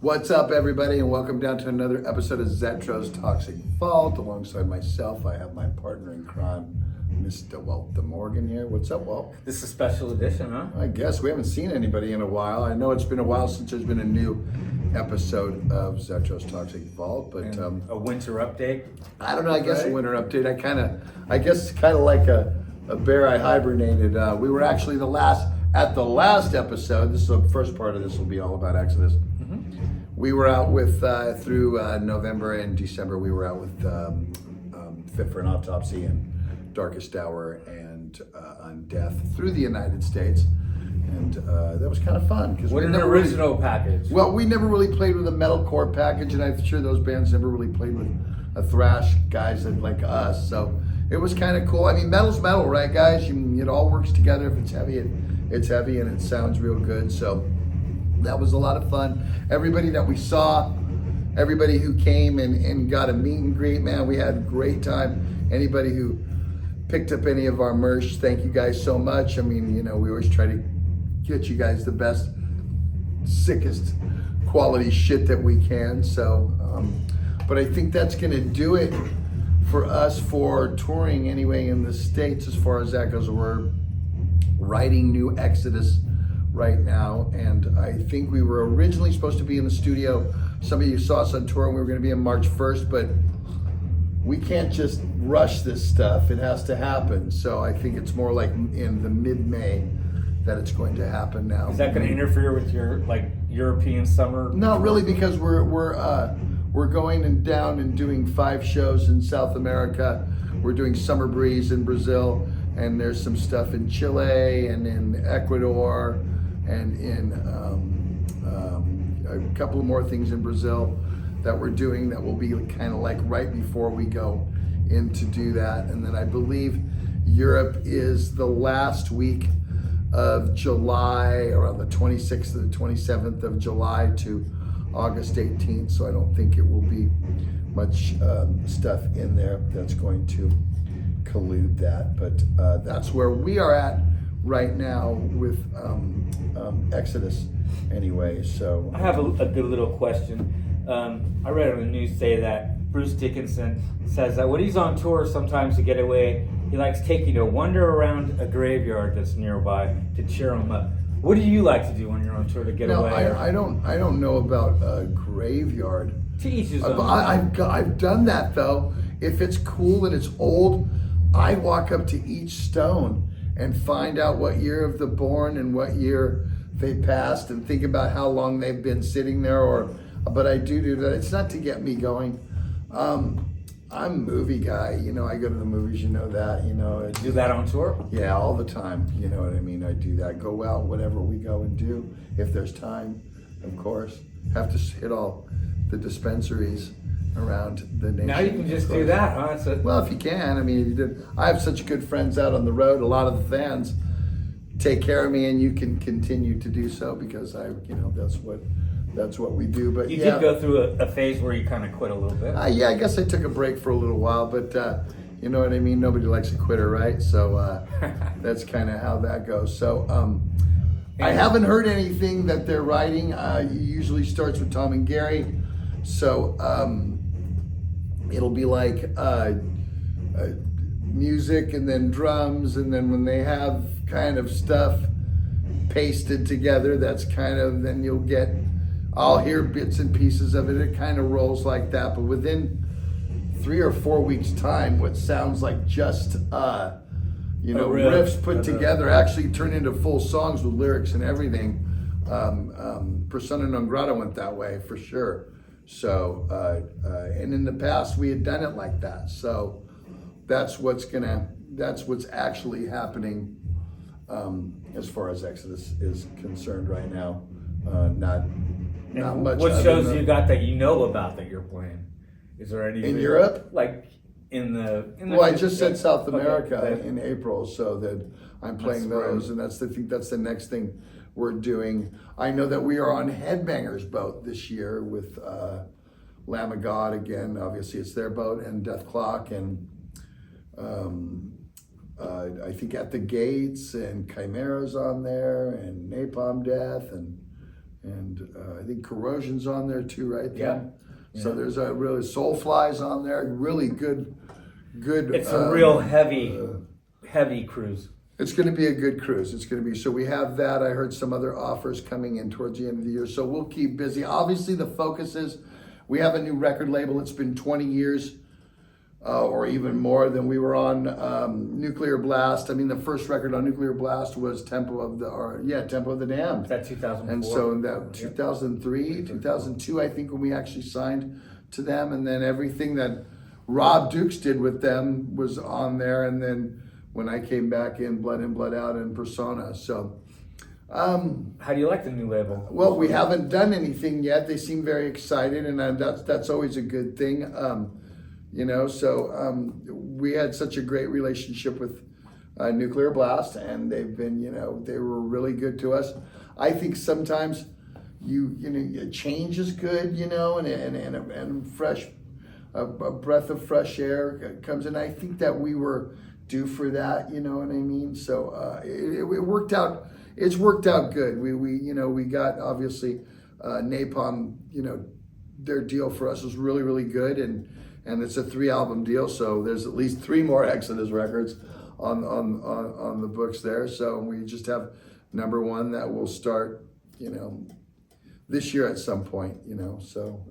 What's up, everybody, and welcome down to another episode of Zetro's Toxic Vault. Alongside myself, I have my partner in crime, Mr. Walt DeMorgan here. What's up, Walt? This is a special edition, huh? I guess we haven't seen anybody in a while. I know it's been a while since there's been a new episode of Zetro's Toxic Vault, but A winter update. I don't know. I guess Right? a winter update. I guess kind of like a bear I hibernated. We were actually at the last episode. This is the first part of this will be all about Exodus. We were out with through November and December. We were out with Fit for an Autopsy and Darkest Hour and on Death through the United States, and that was kind of fun because What an original package. Well, we never really played with a metalcore package, and I'm sure those bands never really played with a thrash guys like us. So it was kind of cool. I mean, metal's metal, right, guys? It all works together. If it's heavy, it's heavy, and it sounds real good. So that was a lot of fun. Everybody that we saw, everybody who came and got a meet and greet, man, we had a great time. Anybody who picked up any of our merch, thank you guys so much. I mean, we always try to get you guys the best, sickest quality shit that we can. So, but I think that's gonna do it for us for touring anyway in the States as far as that goes. We're writing new Exodus right now, and I think we were originally supposed to be in the studio. Some of you saw us on tour and we were gonna be in March 1st, but we can't just rush this stuff. It has to happen. So I think it's more like in the mid-May that it's going to happen now. Is that going to interfere with your European summer? Not really, because we're going and down and doing 5 shows in South America. We're doing Summer Breeze in Brazil, and there's some stuff in Chile and in Ecuador and in a couple of more things in Brazil that we're doing that will be kind of like right before we go in to do that. And then I believe Europe is the last week of July, around the 26th to the 27th of July to August 18th. So I don't think it will be much stuff in there that's going to collude that. But that's where we are at right now with Exodus anyway. So I have a good little question. I read on the news say that Bruce Dickinson says that when he's on tour, sometimes to get away, he likes taking a wander around a graveyard that's nearby to cheer him up. What do you like to do when you're on tour to get away? I don't know about a graveyard. To each his own. I've done that though. If it's cool and it's old, I walk up to each stone and find out what year of the born and what year they passed and think about how long they've been sitting there. But I do that. It's not to get me going. I'm a movie guy. I go to the movies. that. Do that on tour? Yeah, all the time. You know what I mean? I do that. Go out, whatever we go and do. If there's time, of course. Have to hit all the dispensaries around the nation. Now you can just do that, huh? Well, if you can. I mean, I have such good friends out on the road. A lot of the fans take care of me, and you can continue to do so because that's what we do. But you did go through a phase where you kind of quit a little bit. Yeah, I guess I took a break for a little while, but you know what I mean? Nobody likes a quitter, right? So that's kind of how that goes. So I haven't heard anything that they're writing. It usually starts with Tom and Gary. So it'll be like music and then drums, and then when they have kind of stuff pasted together, that's kind of, then I'll hear bits and pieces of it. It kind of rolls like that. But within 3 or 4 weeks' time, what sounds like just riffs put together actually turn into full songs with lyrics and everything. Persona non grata went that way for sure. So and in the past we had done it like that. So that's what's actually happening as far as Exodus is concerned right now. Not much. What shows you got that you know about that you're playing? Is there anything in Europe? Like in the well, I just said South America in April, so that I'm playing those, and that's the next thing we're doing. I know that we are on Headbangers Boat this year with Lamb of God again. Obviously, it's their boat, and Death Clock, and I think At the Gates, and Chimera's on there, and Napalm Death, and and I think Corrosion's on there too, right? Yeah. So there's a really Soulfly's on there. Really good. It's a real heavy cruise. It's going to be a good cruise. It's going to be, so we have that. I heard some other offers coming in towards the end of the year. So we'll keep busy. Obviously the focus is, we have a new record label. It's been 20 years or even more than we were on Nuclear Blast. I mean, the first record on Nuclear Blast was Tempo of the Damned. Is that 2004? And so in that 2003, 2002, I think, when we actually signed to them. And then everything that Rob Dukes did with them was on there. And then when I came back in, Blood In, Blood Out, and Persona. So, how do you like the new label? well, we haven't done anything yet. They seem very excited, and that's always a good thing. We had such a great relationship with Nuclear Blast, and they've been, they were really good to us. I think sometimes a change is good, and a breath of fresh air comes in. I think that we were due for that, you know what I mean? So it worked out. It's worked out good. We got, obviously, Napalm, their deal for us was really, really good, and it's a 3-album deal, so there's at least 3 more Exodus records on the books there. So we just have number 1 that will start, this year at some point, so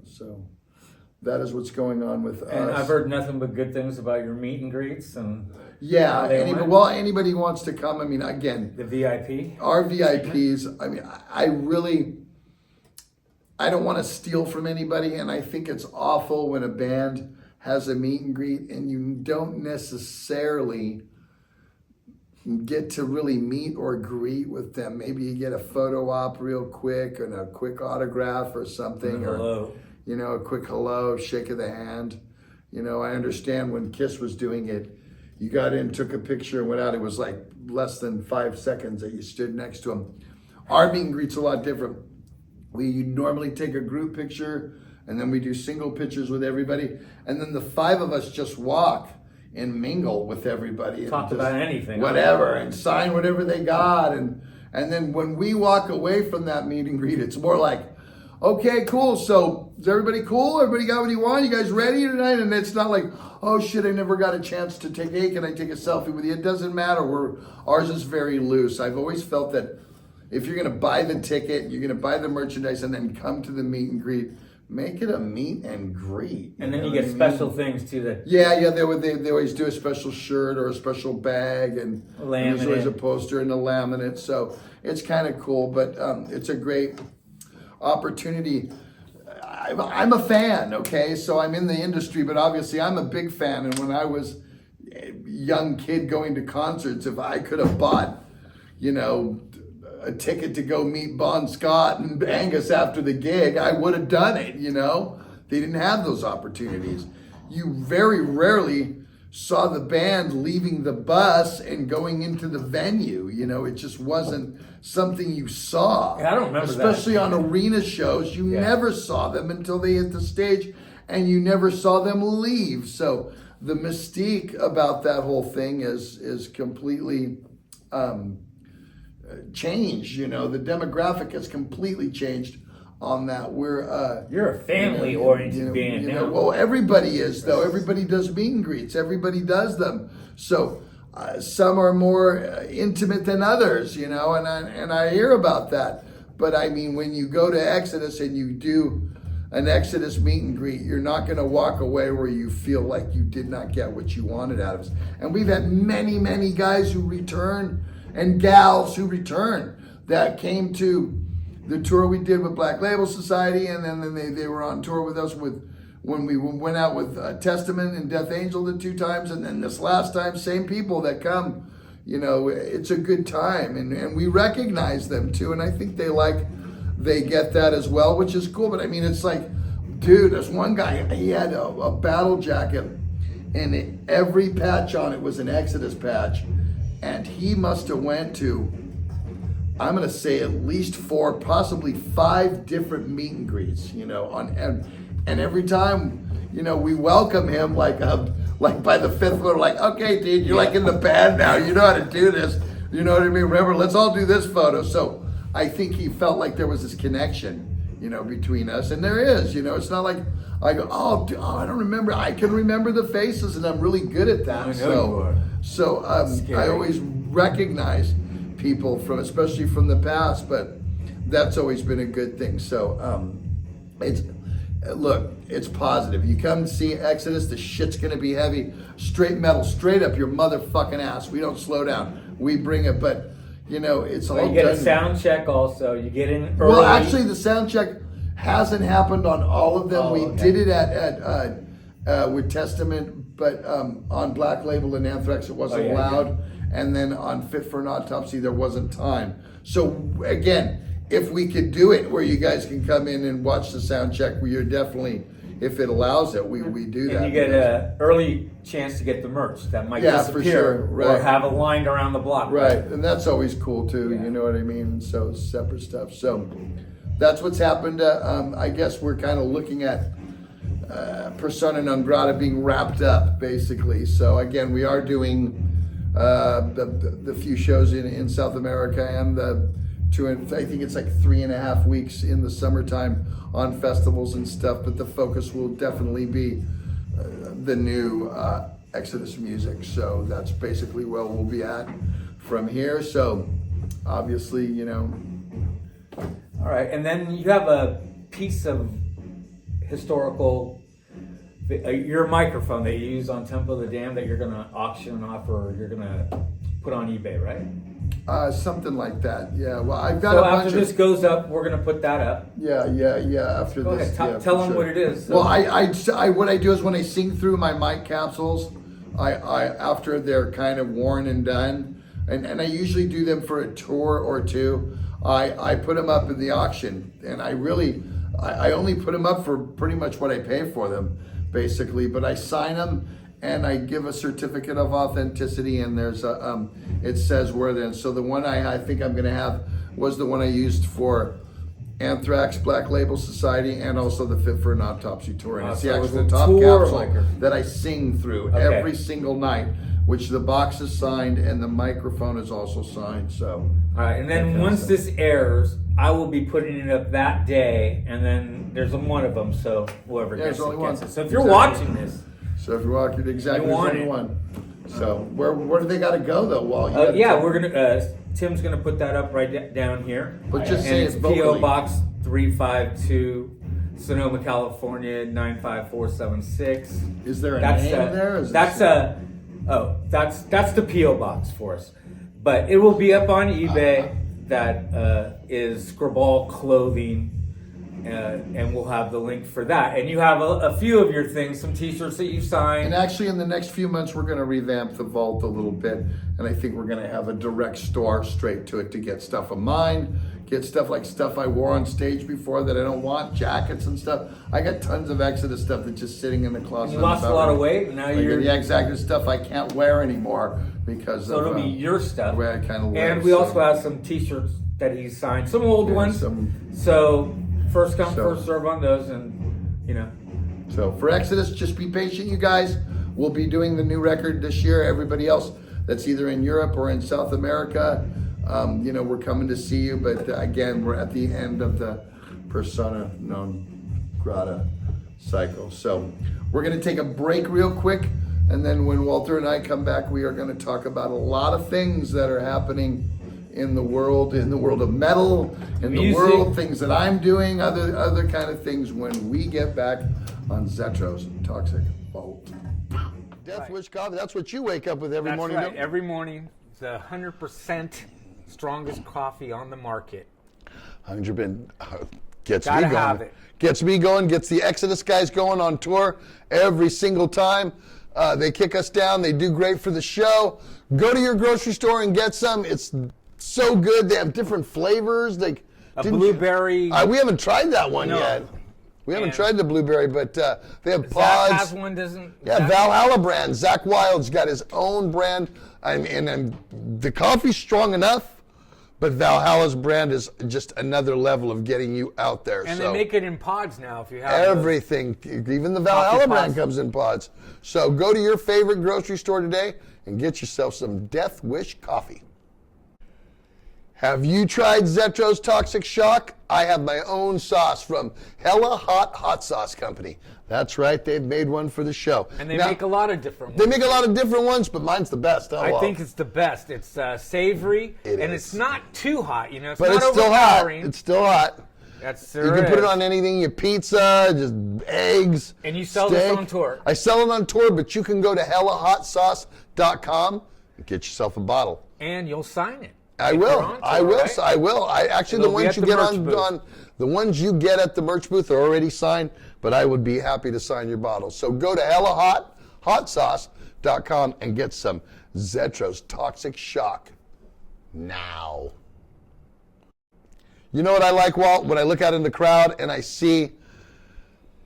that is what's going on with us. And I've heard nothing but good things about your meet and greets and anybody who wants to come. I mean, again, the VIP, our VIPs. I mean, I don't want to steal from anybody, and I think it's awful when a band has a meet and greet and you don't necessarily get to really meet or greet with them. Maybe you get a photo op real quick and a quick autograph or something, hello. Or a quick hello, shake of the hand. I understand when Kiss was doing it, you got in, took a picture, and went out. It was like less than 5 seconds that you stood next to them. Our meet and greet's a lot different. We normally take a group picture, and then we do single pictures with everybody, and then the 5 of us just walk and mingle with everybody. Talk about anything. Whatever, and sign whatever they got. And then when we walk away from that meet and greet, it's more like, okay, cool. So is everybody cool? Everybody got what you want? You guys ready tonight? And it's not like, oh shit, I never got a chance to take, hey, can I take a selfie with you? It doesn't matter. Ours is very loose. I've always felt that if you're going to buy the ticket, you're going to buy the merchandise, and then come to the meet and greet, make it a meet and greet. And then you get special things too. They always do a special shirt or a special bag, and there's always a poster and a laminate. So it's kind of cool, but it's a great opportunity. I'm a fan, okay? So I'm in the industry, but obviously I'm a big fan. And when I was a young kid going to concerts, if I could have bought, a ticket to go meet Bon Scott and Angus after the gig, I would have done it, They didn't have those opportunities. You very rarely saw the band leaving the bus and going into the venue. It just wasn't something you saw. Yeah, I don't remember Especially that. on arena shows, you never saw them until they hit the stage, and you never saw them leave. So the mystique about that whole thing is completely changed. The demographic has completely changed on that. You're a family-oriented band now. Well, everybody is, though. Everybody does meet and greets. Everybody does them. So some are more intimate than others, and I hear about that. But I mean, when you go to Exodus and you do an Exodus meet and greet, you're not going to walk away where you feel like you did not get what you wanted out of us. And we've had many, many guys who return and gals who return that came to the tour we did with Black Label Society, and then they were on tour with us when we went out with Testament and Death Angel the 2 times, and then this last time, same people that come. It's a good time, and we recognize them too, and I think they get that as well, which is cool. But I mean, it's like, dude, there's one guy, he had a battle jacket, and every patch on it was an Exodus patch, and he must have went to, I'm going to say, at least 4, possibly 5 different meet and greets, and every time, we welcome him like by the 5th one, we're like, okay, dude, you're like in the band now. You know how to do this. You know what I mean? Remember, let's all do this photo. So I think he felt like there was this connection, between us, and there is. It's not like I go, oh, I don't remember. I can remember the faces, and I'm really good at that. I know you are. So I always recognize people especially from the past, but that's always been a good thing. So it's positive. You come see Exodus, the shit's gonna be heavy, straight metal, straight up your motherfucking ass. We don't slow down. We bring it, but it's all. You get done. a sound check also. You get in early. Well, actually, the sound check hasn't happened on all of them. We did it at with Testament, but on Black Label and Anthrax it wasn't allowed, and then on Fit for an Autopsy there wasn't time. So again, if we could do it where you guys can come in and watch the sound check, you're definitely, if it allows it, we do that. And you get an early chance to get the merch that might disappear, for sure. Right. or have it lined around the block. Right, and that's always cool too. You know what I mean? So it's separate stuff. So that's what's happened. I guess we're kind of looking at Persona Non Grata being wrapped up, basically. So again, we are doing the few shows in South America and I think it's like 3.5 weeks in the summertime on festivals and stuff, but the focus will definitely be the new Exodus music. So that's basically where we'll be at from here. So obviously, All right, and then you have a piece of historical, your microphone that you use on Temple of the Dam that you're going to auction off or you're going to put on eBay, right? Something like that. Yeah. Well, I've got so a bunch after this goes up, we're going to put that up. Yeah. After Go this, ahead. Tell them what it is. So. Well, I what I do is when I sing through my mic capsules, I after they're kind of worn and done, and I usually do them for a tour or two. I put them up in the auction, and I only put them up for pretty much what I pay for them, basically. But I sign them. And I give a certificate of authenticity, and there's it says where then. So the one I think I'm going to have was the one I used for Anthrax, Black Label Society, and also the Fit for an Autopsy tour. And it's the actual top capsule that I sing through every single night, which the box is signed and the microphone is also signed. So all right, and then once this airs, I will be putting it up that day, and then there's one of them. So whoever gets it gets it. So if you're watching this. So if you're walking exactly one. So where do they got to go though? While we're gonna. Tim's gonna put that up right down here. But just say it's vocally. PO Box 352, Sonoma, California 95476. Is there a name there? That's the PO Box for us. But it will be up on eBay. That is Scribal Clothing. And we'll have the link for that. And you have a few of your things, some t-shirts that you signed. And actually in the next few months, we're going to revamp the vault a little bit. And I think we're going to have a direct store straight to it to get stuff of mine, get stuff like stuff I wore on stage before that I don't want, jackets and stuff. I got tons of Exodus stuff that's just sitting in the closet. You lost a lot of weight, and now you're... Yeah, exactly, stuff I can't wear anymore because so it'll be your stuff. The way I kind of wear. And we also have some t-shirts that he signed, some old ones. So... First come, first serve on those, and So for Exodus, just be patient, you guys. We'll be doing the new record this year. Everybody else that's either in Europe or in South America, we're coming to see you. But again, we're at the end of the Persona Non Grata cycle. So we're going to take a break real quick. And then when Walter and I come back, we are going to talk about a lot of things that are happening in the world of metal, in the world, things that I'm doing, other kind of things when we get back on Zetro's Toxic Vault. Death Wish Coffee, that's what you wake up with every morning. That's right, every morning. The 100% strongest coffee on the market. 100% gets Gotta me going. have it. Gets me going, gets the Exodus guys going on tour every single time. They kick us down, they do great for the show. Go to your grocery store and get some. It's so good. They have different flavors. A blueberry. We haven't tried that one yet. We haven't tried the blueberry, but they have pods. Zach has one, doesn't? Yeah, Valhalla brand. Zach Wild's got his own brand. And the coffee's strong enough, but Valhalla's brand is just another level of getting you out there. And they make it in pods now if you have everything. Even the Valhalla brand comes in pods. So go to your favorite grocery store today and get yourself some Death Wish coffee. Have you tried Zetro's Toxic Shock? I have my own sauce from Hella Hot Sauce Company. That's right, they've made one for the show. And they Now, make a lot of different They ones. make a lot of different ones, but mine's the best. Huh, I Walt? think it's the best. It's savory, It and is. it's not too hot. You know, it's But not it's still hot. overpowering. It's still hot. That's You can put it on anything, your pizza, just eggs. And you sell this steak. on tour. I sell it on tour, but you can go to hellahotsauce.com and get yourself a bottle. and you'll sign it. I If will. you're on tour, I will. right? I will. I actually It'll the be ones at you the get merch on, booth. the ones you get at the merch booth are already signed, but I would be happy to sign your bottle. So go to hellahotsauce.com and get some Zetro's Toxic Shock now. You know what I like, Walt? When I look out in the crowd and I see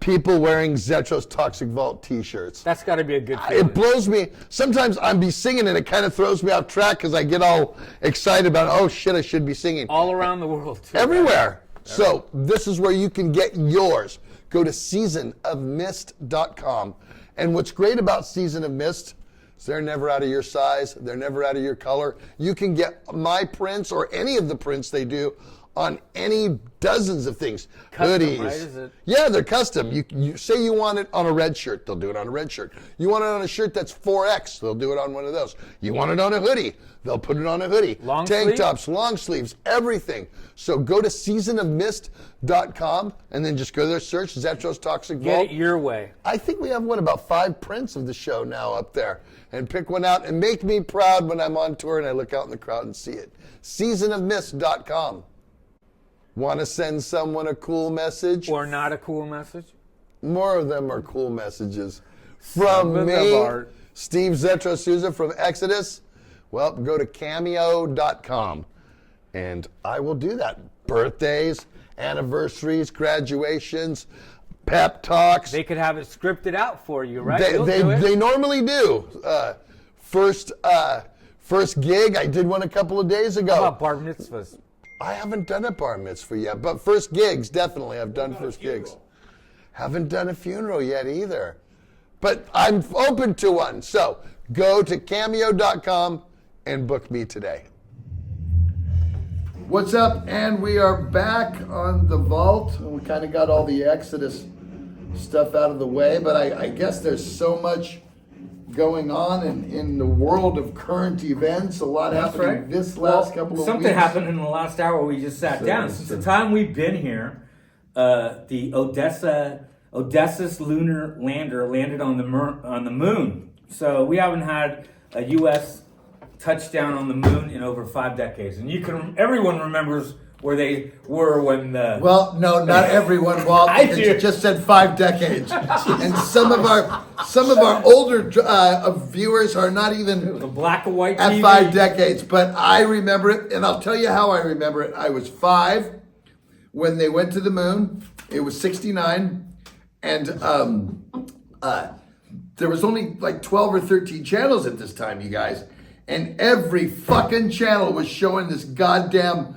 people wearing Zetro's Toxic Vault t-shirts. That's got to be a good feeling. It blows me. Sometimes I'm be singing and it kind of throws me off track because I get all excited about, oh shit, I should be singing. All around the world, too. Everywhere. So this is where you can get yours. Go to seasonofmist.com. And what's great about Season of Mist is they're never out of your size. They're never out of your color. You can get my prints or any of the prints they do on any dozens of things. Custom, Hoodies. right? Is it? Yeah, they're custom. You say you want it on a red shirt, they'll do it on a red shirt. You want it on a shirt that's 4X, they'll do it on one of those. You want it on a hoodie, they'll put it on a hoodie. Long Tank sleeve? tops, long sleeves, everything. So go to seasonofmist.com and then just go there, search Zetro's Toxic Get Vault. it your way. I think we have, about 5 prints of the show now up there. And pick one out and make me proud when I'm on tour and I look out in the crowd and see it. Seasonofmist.com. Want to send someone a cool message? Or not a cool message? More of them are cool messages. Some From of me, them are. Steve Zetro Souza from Exodus. Well, go to cameo.com and I will do that. Birthdays, anniversaries, graduations, pep talks. They could have it scripted out for you, right? You'll They do it. normally do. First gig, I did one a couple of days ago. How about bar mitzvahs? I haven't done a bar mitzvah yet, but first gigs, definitely. I've done first gigs. Haven't done a funeral yet either. But I'm open to one. So go to cameo.com and book me today. What's up? And we are back on the vault. We kind of got all the Exodus stuff out of the way, but I guess there's so much going on in the world of current events. A lot happening this last couple of weeks. Something happened in the last hour. We just sat down. Since the time we've been here, the Odysseus lunar lander landed on the moon. So we haven't had a U.S. touchdown on the moon in over 5 decades, and everyone remembers where they were when the. Well, no, not everyone, Walt. I because do. You just said 5 decades, and some of our older viewers are not even The black and white at TV. 5 decades. But I remember it, and I'll tell you how I remember it. I was 5 when they went to the moon. It was 69, and there was only like 12 or 13 channels at this time, you guys, and every fucking channel was showing this goddamn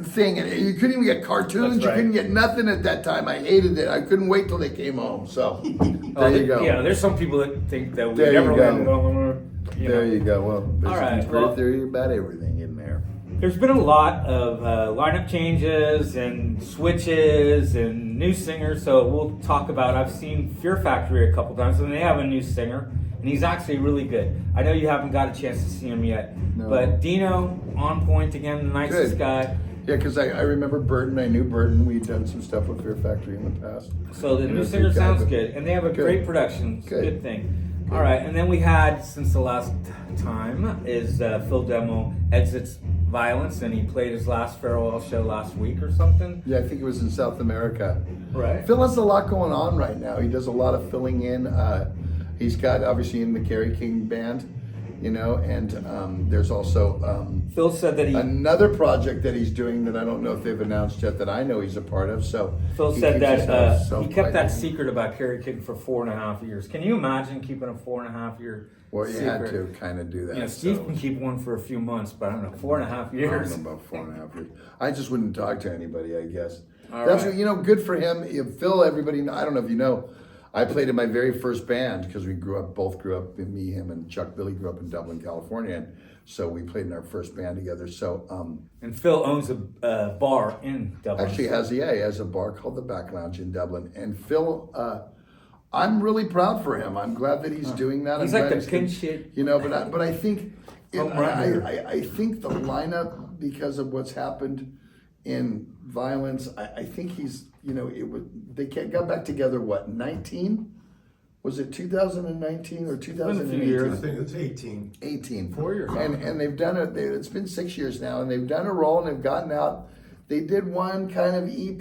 thing, and you couldn't even get cartoons. That's right. You couldn't get nothing at that time. I hated it. I couldn't wait till they came home. So there you go. Yeah, there's some people that think that we There you never go. landed on the moon. There you go. Well, there's All a right, conspiracy well- theory about everything in there. There's been a lot of lineup changes and switches and new singers, so we'll talk about. I've seen Fear Factory a couple times, and they have a new singer, and he's actually really good. I know you haven't got a chance to see him yet, No. but Dino on point again, the nicest Good. guy. Yeah, because I remember Burton. I knew Burton. We'd done some stuff with Fear Factory in the past. So the And new it's a singer good guy, sounds but- good, and they have a Good. great production. It's a Good. good thing. All right, and then we had, since the last time, is Phil Demo exits Violence, and he played his last farewell show last week or something. Yeah, I think it was in South America. Right. Phil has a lot going on right now. He does a lot of filling in. He's got, obviously, in the Kerry King band, and there's also Phil said that he another project that he's doing that I don't know if they've announced yet that I know he's a part of. So Phil he said keeps that himself he kept that self-titled. secret about Kerry King for 4.5 years. Can you imagine keeping a 4.5 year Well, you secret? had to kind of do that. You know, Steve so. can keep one for a few months, but I don't know, 4.5 I years. don't know about 4.5 years. I just wouldn't talk to anybody, I guess. All That's right. good for him. Phil, everybody, I don't know if you know, I played in my very first band because we both grew up, me, him, and Chuck Billy grew up in Dublin, California. And so we played in our first band together. So, and Phil owns a bar in Dublin. Actually, he has a bar called the Back Lounge in Dublin. And Phil, I'm really proud for him. I'm glad that he's doing that. He's I'm like glad the pinch hit. But I think I think the lineup, because of what's happened in violence, I think he's, they got back together, 19? Was it 2019 or 2018? I think it's 18. 18. 4 years. And they've done it, it's been 6 years now, and they've done a roll and they've gotten out. They did one kind of EP,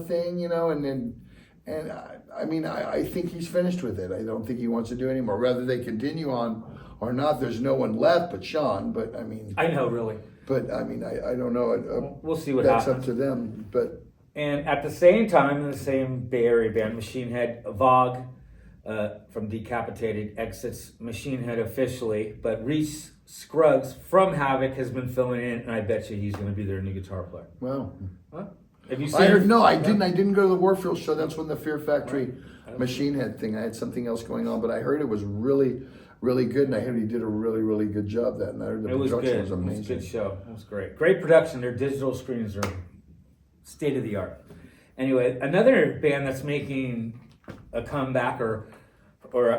thing, and I think he's finished with it. I don't think he wants to do anymore. Whether they continue on or not, there's no one left but Sean, but I know, really. But I don't know. We'll see what that's happens. That's up to them. But and at the same time, in the same Bay Area band, Machine Head, Vogue from Decapitated exits Machine Head officially, but Reese Scruggs from Havoc has been filling in, and I bet you he's going to be their new guitar player. Well, huh? Have you seen? I didn't go to the Warfield show. That's when the Fear Factory Machine Head thing. I had something else going on, but I heard it was really, really good, and I heard he did a really, really good job that night. The production was amazing. It was a good show. It was great. Great production. Their digital screens are state of the art. Anyway, another band that's making a comeback, or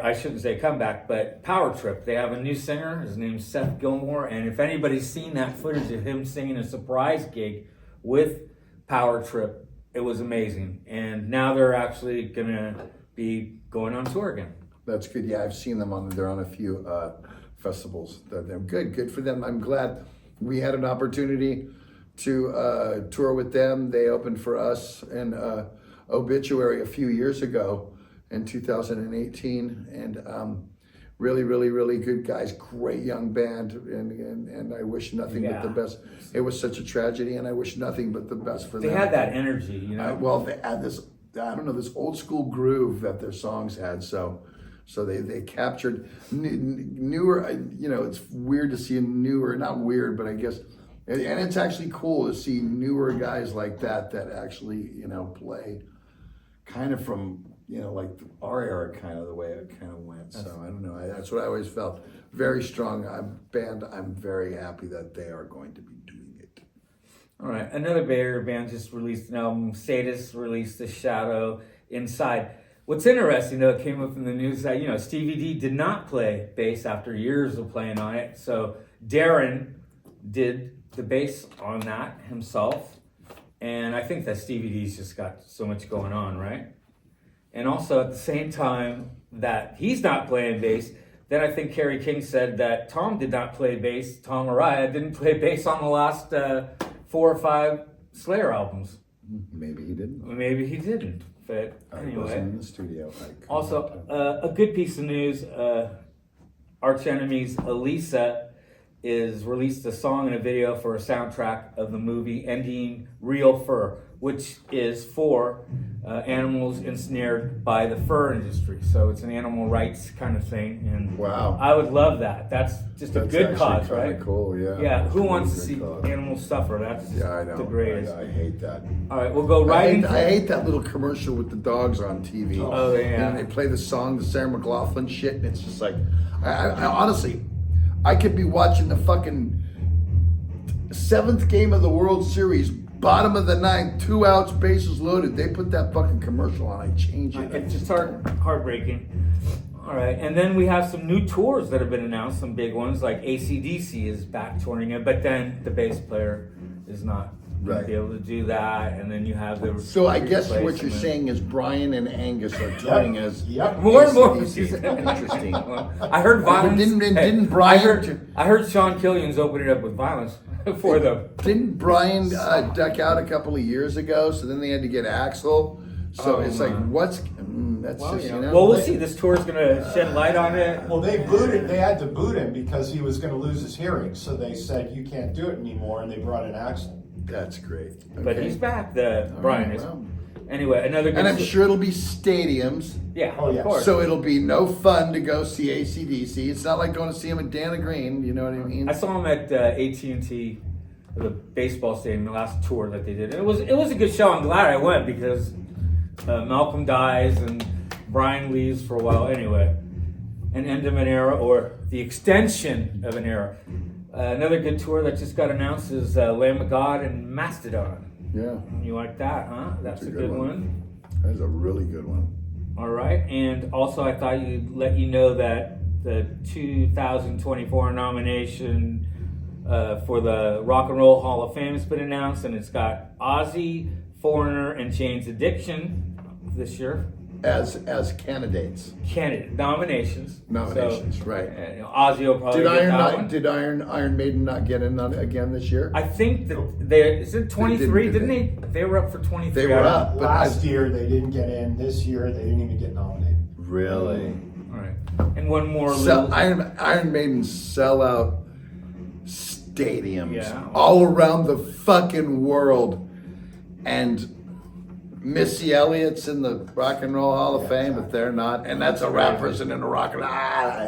I shouldn't say comeback, but Power Trip. They have a new singer. His name's Seth Gilmore, and if anybody's seen that footage of him singing a surprise gig with Power Trip, it was amazing. And now they're actually gonna be going on tour again. That's good. Yeah, I've seen them they're on a few festivals. They're good for them. I'm glad we had an opportunity to tour with them. They opened for us in Obituary a few years ago in 2018, and really, really, really good guys. Great young band, and I wish nothing but the best. It was such a tragedy, and I wish nothing but the best for them. They had that energy, they had this, this old school groove that their songs had. So they captured newer. It's weird to see a newer, not weird, but I guess, and it's actually cool to see newer guys like that actually play kind of from like our era, kind of the way it kind of went. So I don't know. That's what I always felt. Very strong band. I'm very happy that they are going to be doing it. All right, another Bay Area band just released an album. Sadist released The Shadow Inside. What's interesting, though, it came up in the news that, Stevie D did not play bass after years of playing on it. So Darren did the bass on that himself. And I think that Stevie D's just got so much going on, right? And also at the same time that he's not playing bass, then I think Kerry King said that Tom did not play bass. Tom Araya didn't play bass on the last 4 or 5 Slayer albums. Maybe he didn't. Maybe he didn't. But anyway. I wasn't in the studio. Also, a good piece of news. Arch Enemy's Elisa is released a song and a video for a soundtrack of the movie Ending Real Fur, which is for animals ensnared by the fur industry. So it's an animal rights kind of thing, and wow, I would love that. That's just a good cause, right? Cool, yeah. Yeah, that's who really wants to good see cause. animals suffer? That's I know. the greatest. I hate that. All right, we'll go right into. I hate that little commercial with the dogs on TV. Oh yeah. And they play the song, the Sarah McLachlan shit, and it's just like, I honestly, I could be watching the fucking 7th game of the World Series, bottom of the 9th, 2 outs, bases loaded. They put that fucking commercial on, I change it. It's just heartbreaking. All right, and then we have some new tours that have been announced, some big ones, like AC/DC is back touring it, but then the bass player is not going to be able to do that, and then you have the... So I guess what you're saying is Brian and Angus are touring as... More and more. Interesting. I heard Violence... Didn't Brian... I heard Sean Killian's opening up with Violence for them. Didn't Brian duck out a couple of years ago, so then they had to get Axl? So it's like, what's... that's well, just, Well, we'll see. This tour is going to shed light on it. Well, they had to boot him because he was going to lose his hearing. So they said, you can't do it anymore, and they brought in Axl. That's great. Okay. But he's back, Brian is. Well. Anyway, another good... And I'm sure it'll be stadiums. Yeah, oh, yeah. Of course. So it'll be no fun to go see AC/DC. It's not like going to see him at Dana Green, you know what I mean? I saw him at AT&T, the baseball stadium, the last tour that they did. It was a good show. I'm glad I went because Malcolm dies, and Brian leaves for a while anyway. An end of an era, or the extension of an era. Another good tour that just got announced is Lamb of God and Mastodon. Yeah. You like that, huh? That's a good one. That's a really good one. All right. And also, I thought you'd let you know that the 2024 nomination for the Rock and Roll Hall of Fame has been announced, and it's got Ozzy, Foreigner, and Jane's Addiction this year. As candidates. Candidate nominations. Nominations, So, right. Ozzy will probably get that one. Did Iron Maiden not get in on again this year? I think that they is it 23? didn't, Didn't they? They were up for 23. They were up. But Last year they didn't get in. This year they didn't even get nominated. Really? All right. And one more. Iron Maiden sell out stadiums all around the fucking world, and Missy Elliott's in the Rock and Roll Hall of Fame, but they're not, and that's a rap person in the rock and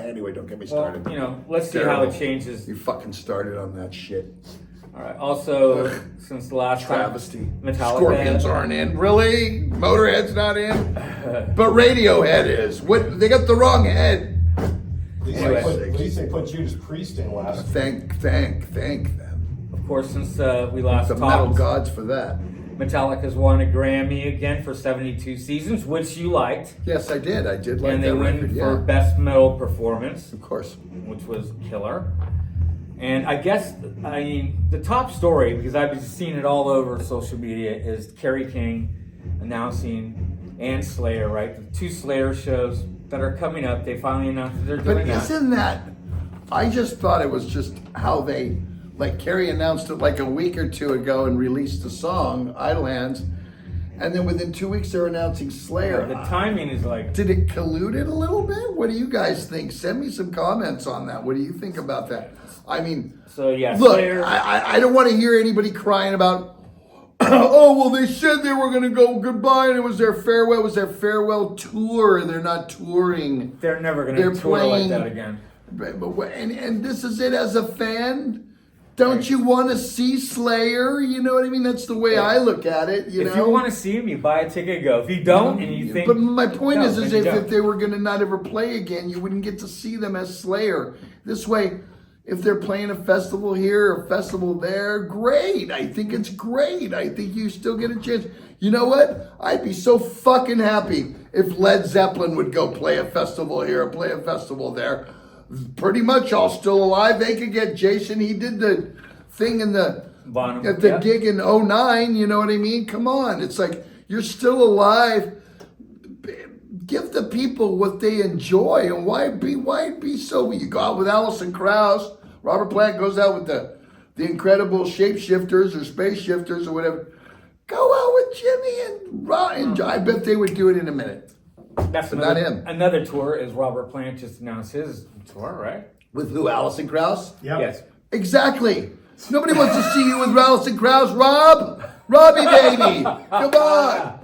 anyway, don't get me Well, started. let's see how it changes. You fucking started on that shit. All right. Also, since the last Travesty. time, Metallica. Scorpions aren't in. Really? Motorhead's not in? But Radiohead is. What? They got the wrong head. At least they put Judas Priest in last. Thank them. Of course, since we last The talked, metal gods for that. Metallica's won a Grammy again for 72 seasons, which you liked. Yes, I did. I did like And they that win record, for Best Metal Performance, Of course. which was killer. And I guess, the top story, because I've been seeing it all over social media, is Kerry King announcing, and Slayer, right? The two Slayer shows that are coming up. They finally announced that they're But doing that. isn't that? I just thought it was just how they, like Kerry announced it like a week or two ago and released the song Idle Hands, and then within 2 weeks they're announcing Slayer. The timing is like, Did it collude it a little bit? What do you guys think? Send me some comments on that. What do you think about that? I mean, so yeah, look, Slayer. I don't want to hear anybody crying about, oh, well, they said they were going to go goodbye and it was their farewell. It was their farewell tour. They're not touring. They're never going They're to tour like playing- that again. And this is it as a fan. Don't you want to see Slayer? You know what I mean? That's the way I look at it. You If know? you want to see him, you buy a ticket and go. If you don't, and you think... But my point No, is then you don't. if they were going to not ever play again, you wouldn't get to see them as Slayer. This way, if they're playing a festival here, a festival there, great. I think it's great. I think you still get a chance. You know what? I'd be so fucking happy if Led Zeppelin would go play a festival here, play a festival there. Pretty much all still alive. They could get Jason. He did the thing in the Bonham, at the yeah. gig in 09. You know what I mean? Come on. It's like you're still alive. Give the people what they enjoy, and why be so? You go out with Alison Krauss. Robert Plant goes out with the incredible shapeshifters or space shifters or whatever. Go out with Jimmy and Ron. I bet they would do it in a minute. That's But another, not him. Another tour is Robert Plant just announced his tour, right? With who? Alison Krauss? Yep. Yes. Exactly. Nobody wants to see you with Alison Krauss, Robbie, baby. Come on.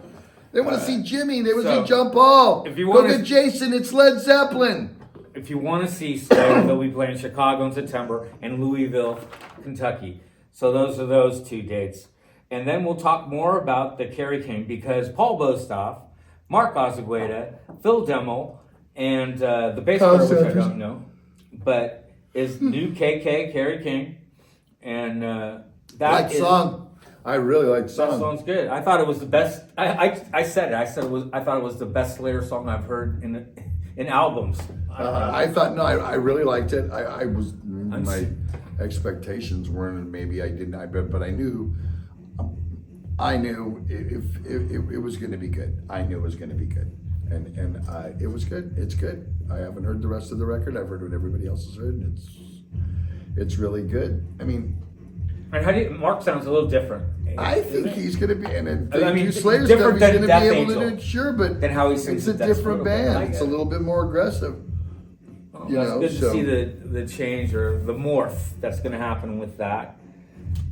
They want to see Jimmy. They want to see John Paul. if you Go wanna- get Jason. It's Led Zeppelin. If you want to see Slayer, they'll be playing Chicago in September and Louisville, Kentucky. So those are those two dates. And then we'll talk more about the Kerry King, because Paul Bostoff, Mark Ozagueda, Phil Demmel, and the bass player, which I don't know, but is new KK, Kerry King. And Like song. I really like That song. song's good. I thought it was the best. I said it. I thought it was the best Slayer song I've heard in albums. I thought I really liked it. My expectations weren't, maybe I didn't. But I knew if it was going to be good. I knew it was going to be good, and it was good. It's good. I haven't heard the rest of the record. I've heard what everybody else has heard, and it's really good. I mean, and Mark sounds a little different. I think he's going to be, and I mean, Slayer's different stuff, he's than going to be Death able to Angel. do it, sure, but Than how he sings it's a it, that's different a little bit band. like It's it. a little bit more aggressive. Well, You that's know, good to so- see the change or the morph that's going to happen with that.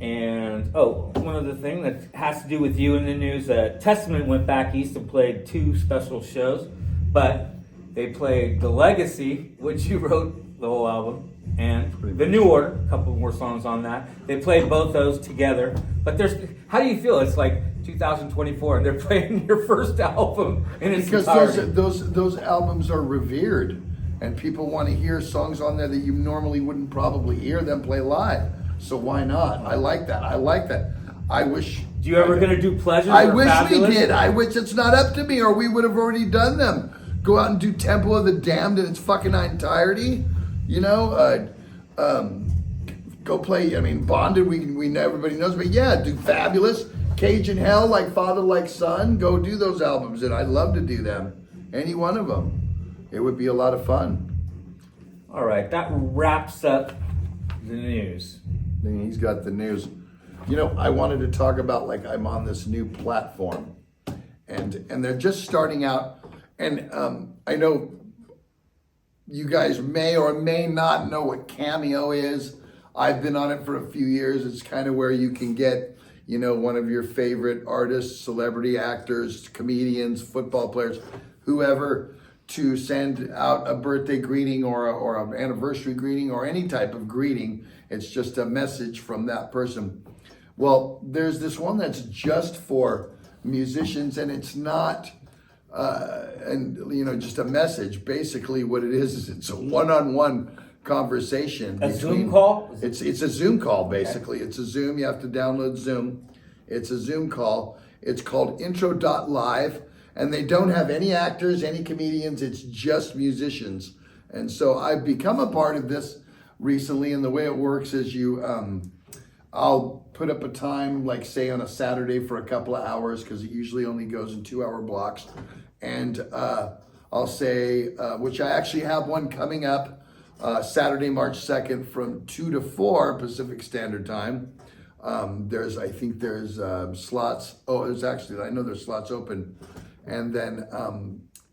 And one other thing that has to do with you in the news: Testament went back east and played 2 special shows, but They played The Legacy, which you wrote the whole album, and The New Order, a couple more songs on that. They played both those together. But how do you feel? It's like 2024 and they're playing your first album in its entirety. Because those albums are revered, and people want to hear songs on there that you normally wouldn't probably hear them play live. So why not? I like that. I wish. Do you ever gonna do Pleasures? I or wish Fabulous? we did. I wish it's not up to me, or we would have already done them. Go out and do Temple of the Damned in its fucking entirety. You know, go play. I mean, Bonded. We know everybody knows, but yeah, do Fabulous, Cage in Hell, like Father Like Son. Go do those albums, and I'd love to do them. Any one of them. It would be a lot of fun. All right, that wraps up the news. He's got the news. You know, I wanted to talk about, like, I'm on this new platform, and they're just starting out, and I know you guys may or may not know what Cameo is. I've been on it for a few years. It's kind of where you can get, you know, one of your favorite artists, celebrity actors, comedians, football players, whoever, to send out a birthday greeting or an anniversary greeting or any type of greeting. It's just a message from that person. Well, there's this one that's just for musicians, and it's not, just a message. Basically, what it is it's a one-on-one conversation. A Zoom call? It's a Zoom call, basically. Okay. It's a Zoom. You have to download Zoom. It's a Zoom call. It's called intro.live, and they don't have any actors, any comedians. It's just musicians. And so I've become a part of this recently, and the way it works is I'll put up a time, like say on a Saturday for a couple of hours, because it usually only goes in 2-hour blocks. And I'll say, which I actually have one coming up Saturday, March 2nd from 2 to 4 Pacific Standard Time. There's slots. Oh, I know there's slots open. And then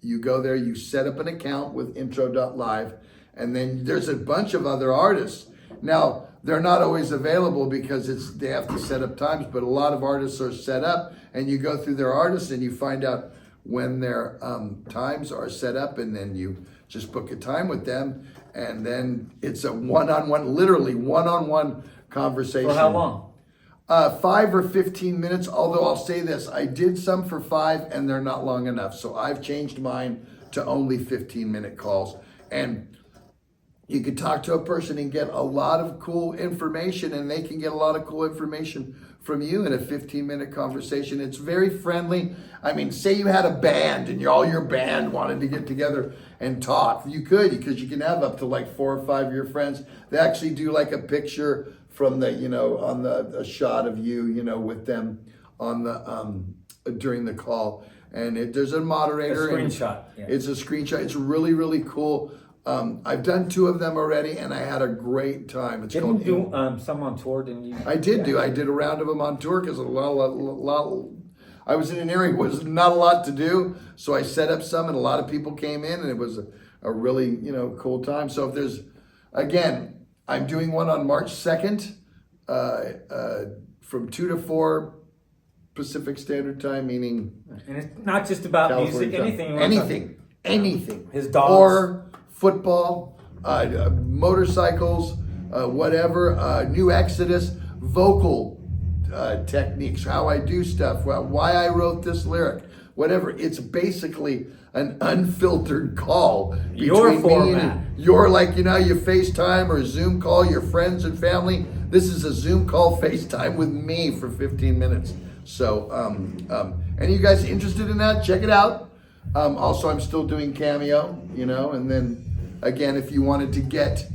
you go there, you set up an account with intro.live, and then there's a bunch of other artists. Now, they're not always available because they have to set up times, but a lot of artists are set up, and you go through their artists and you find out when their times are set up, and then you just book a time with them, and then it's a literally one-on-one conversation. For how long? 5 or 15 minutes, although I'll say this, I did some for 5 and they're not long enough. So I've changed mine to only 15-minute calls. And you can talk to a person and get a lot of cool information, and they can get a lot of cool information from you in a 15-minute conversation. It's very friendly. I mean, say you had a band and all your band wanted to get together and talk. You could, because you can have up to like 4 or 5 of your friends. They actually do like a picture from the, on a shot of you, with them on the, during the call. And there's a moderator. A screenshot. Yeah. It's a screenshot. It's really, really cool. I've done 2 of them already, and I had a great time. Didn't you do some on tour, didn't you? I did do. I did a round of them on tour because I was in an area where there's not a lot to do, so I set up some, and a lot of people came in, and it was a really cool time. So if there's, again, I'm doing one on March 2nd from 2 to 4 Pacific Standard Time, meaning. And it's not just about California music, time. Anything. His dogs. Or football, motorcycles, whatever, New Exodus, vocal techniques, how I do stuff, why I wrote this lyric, whatever. It's basically an unfiltered call between your format. Me and your, like, you FaceTime or Zoom call your friends and family. This is a Zoom call FaceTime with me for 15 minutes. So, any of you guys interested in that? Check it out. Also, I'm still doing Cameo, and then again, if you wanted to get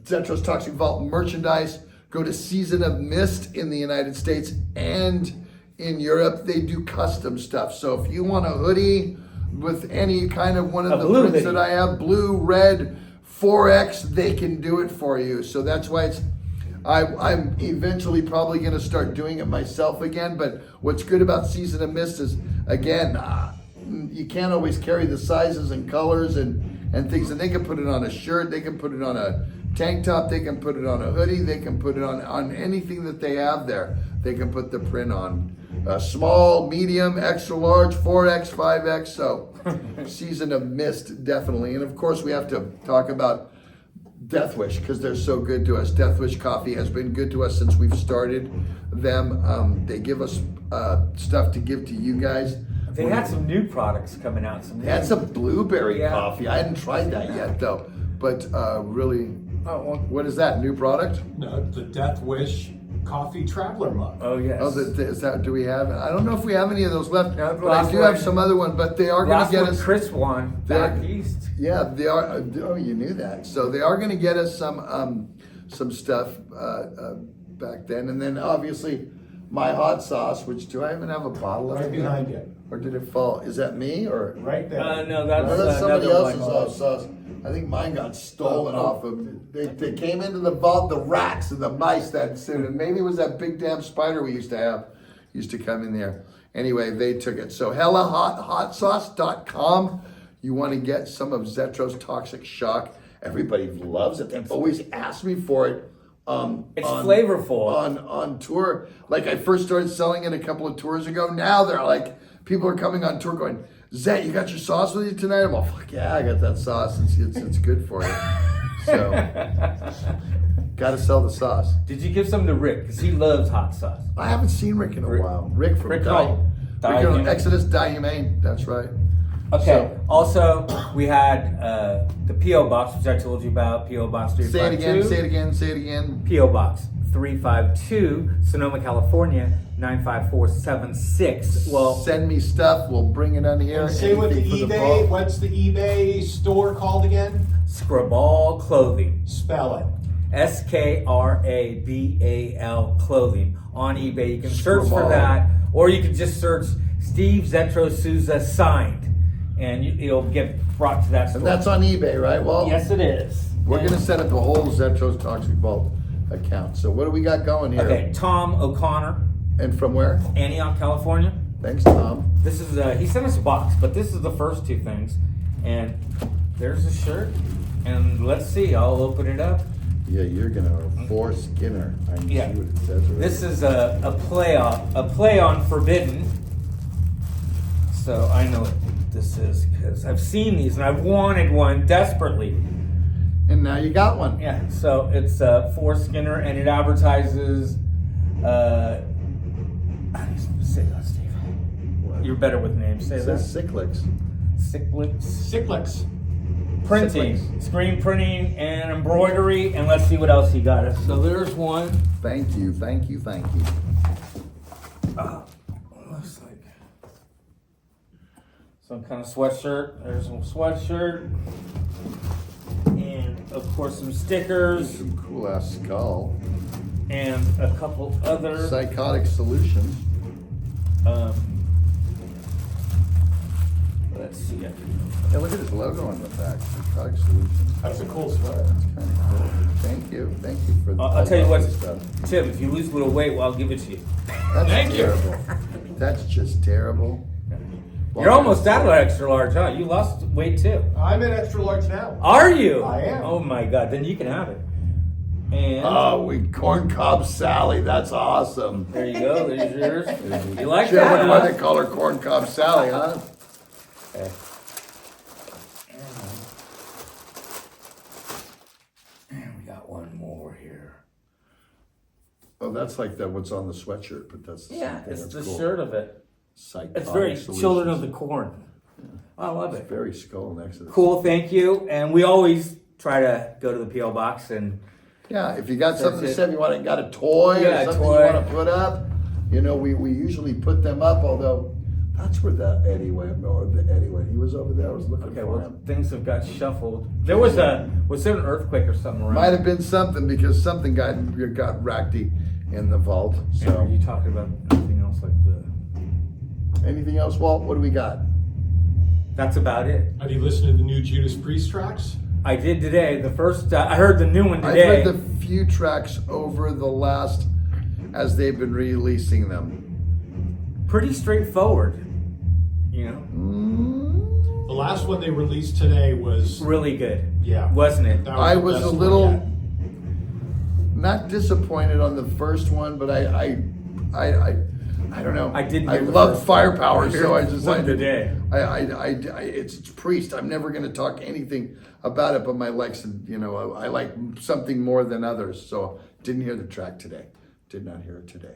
Zetro's Toxic Vault merchandise, go to Season of Mist in the United States and in Europe. They do custom stuff. So if you want a hoodie with any kind of one of the prints that I have, blue, red, 4X, they can do it for you. So that's why I'm eventually probably going to start doing it myself again. But what's good about Season of Mist is, again, you can't always carry the sizes and colors and things. And they can put it on a shirt. They can put it on a tank top. They can put it on a hoodie. They can put it on anything that they have there. They can put the print on. small, medium, extra large, 4X, 5X. So season of mist, definitely. And of course, we have to talk about Death Wish because they're so good to us. Death Wish Coffee has been good to us since we've started them. They give us stuff to give to you guys. They had some new products coming out. They had some blueberry Yeah. coffee. I hadn't tried that yet though. But really, what is that? New product? No, the Death Wish Coffee Traveler Mug. Oh yes. Oh, is that? Do we have? I don't know if we have any of those left. No, the but I last do one- have some other one. But they are going Last to get one, us. Chris won back east. Yeah, they are. Oh, you knew that. So they are going to get us some stuff back then, and then obviously my hot sauce. Which do I even have a bottle of? Right it? behind you. Or did it fall? Is that me or? Right there. No, No, that's, that's somebody another else's one. hot sauce. I think mine got stolen off of. They came into the vault, the rats and the mice that soon, and maybe it was that big damn spider we used to have, used to come in there. Anyway, they took it. So HellaHotSauce.com. You want to get some of Zetro's Toxic Shock. Everybody loves it. They've always asked me for it. It's flavorful. On tour. Like I first started selling it a couple of tours ago. Now they're like, people are coming on tour going, Zet, you got your sauce with you tonight? I'm all, fuck yeah, I got that sauce. It's good for you. So, got to sell the sauce. Did you give some to Rick? Because he loves hot sauce. I haven't seen Rick in a while. Rick from Rick Die. Hall. Die Rick Humane. Exodus Die Humane. That's right. Okay. So- Also, we had the P.O. Box, which I told you about. P.O. Box 352. Say it again. Say it again. Say it again. P.O. Box 352, Sonoma, California, 95476. Well, Send me stuff. We'll bring it on here. And say what the Anything for eBay, vault. what's the eBay store called again? Skrabal Clothing. Spell it. SKRABAL Clothing on eBay. You can search for Skrabal. that, or you can just search Steve Zetro Souza signed, and it'll get brought to that store. And that's on eBay, right? Well, Yes, it is. we're going to set up a whole Zetro's Toxic Vault account. So what do we got going here? Okay, Tom O'Connor, And from where? Antioch, California. Thanks, Tom. This is he sent us a box, but this is the first two things, and there's a shirt, and let's see. I'll open it up. Yeah, you're gonna force Skinner. I can Yeah. see what it says. Already. This is a play on Forbidden. So I know what this is because I've seen these and I've wanted one desperately. And now you got one. Yeah. So it's for Skinner, and it advertises. How do you say that, Steve? You're better with names. Say It that. says Cyclics. Cyclics. Cyclics. Printing, screen printing, and embroidery, and let's see what else he got us. So there's one. Thank you, thank you, thank you. Looks like some kind of sweatshirt. There's some sweatshirt, and of course some stickers, Some cool ass skull. and a couple other. Psychotic Solutions. Let's see. Yeah, look at his logo on the back. Psychotic Solutions. That's a cool sweater. That's kind of cool. Thank you for the. I'll tell you what, stuff. Tim. If you lose a little weight, well, I'll give it to you. That's Thank you. terrible. That's just terrible. You're almost out of extra large, huh? You lost weight too. I'm an extra large now. Are you? I am. Oh my God! Then you can have it. And Oh, we corn cob Sally. That's awesome. there you go. There's yours. You like Shit, I that? wonder why Huh? they call her corn cob Sally, huh? Okay. And we got one more here. Oh, that's like that. What's on the sweatshirt? But that's the Yeah, same thing. it's That's the cool. shirt of it. Psychotic It's very Solutions. Children of the Corn. I love It's it. very skull next to the. Cool, thank you. And we always try to go to the P.O. Box and Yeah, if you got something to That's it. say, if you got a toy Yeah, or a something toy. you want to put up, we usually put them up. Although that's where the Eddie went, or the Eddie went. He was over there. I was looking okay, for well him. things have got shuffled. There was there an earthquake or something around? Might have been something because something got rackety in the vault. And So were you talking about anything else like the? anything else, Walt? What do we got? That's about it. Have you listened to the new Judas Priest tracks? I did today. The first I heard the new one I've today. heard the few tracks over the last as they've been releasing them. Pretty straightforward. You know, The last one they released today was, really good. yeah. Wasn't it? That I the was best a one little yet. not disappointed on the first one, but I don't know. I didn't. I hear the love first firepower, one. so I One decided today. it's priest. I'm never going to talk anything about it, but my likes, and I like something more than others. So didn't hear the track today. Did not hear it today.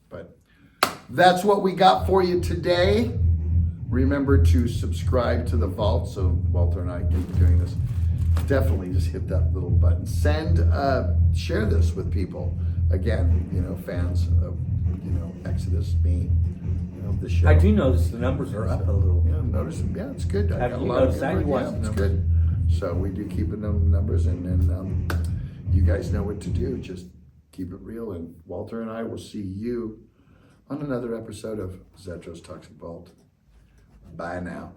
But that's what we got for you today. Remember to subscribe to the Vault so Walter and I keep doing this. Definitely just hit that little button. Share this with people. Again, fans of Exodus, me, the show. I do notice the numbers are up a little. Yeah, notice them. Yeah, it's good. I Have got a you lot of noticed that? good You watch ones. the Yeah, it's numbers. good. So we do keep them numbers, and then you guys know what to do. Just keep it real, and Walter and I will see you on another episode of Zetro's Toxic Vault. Bye now.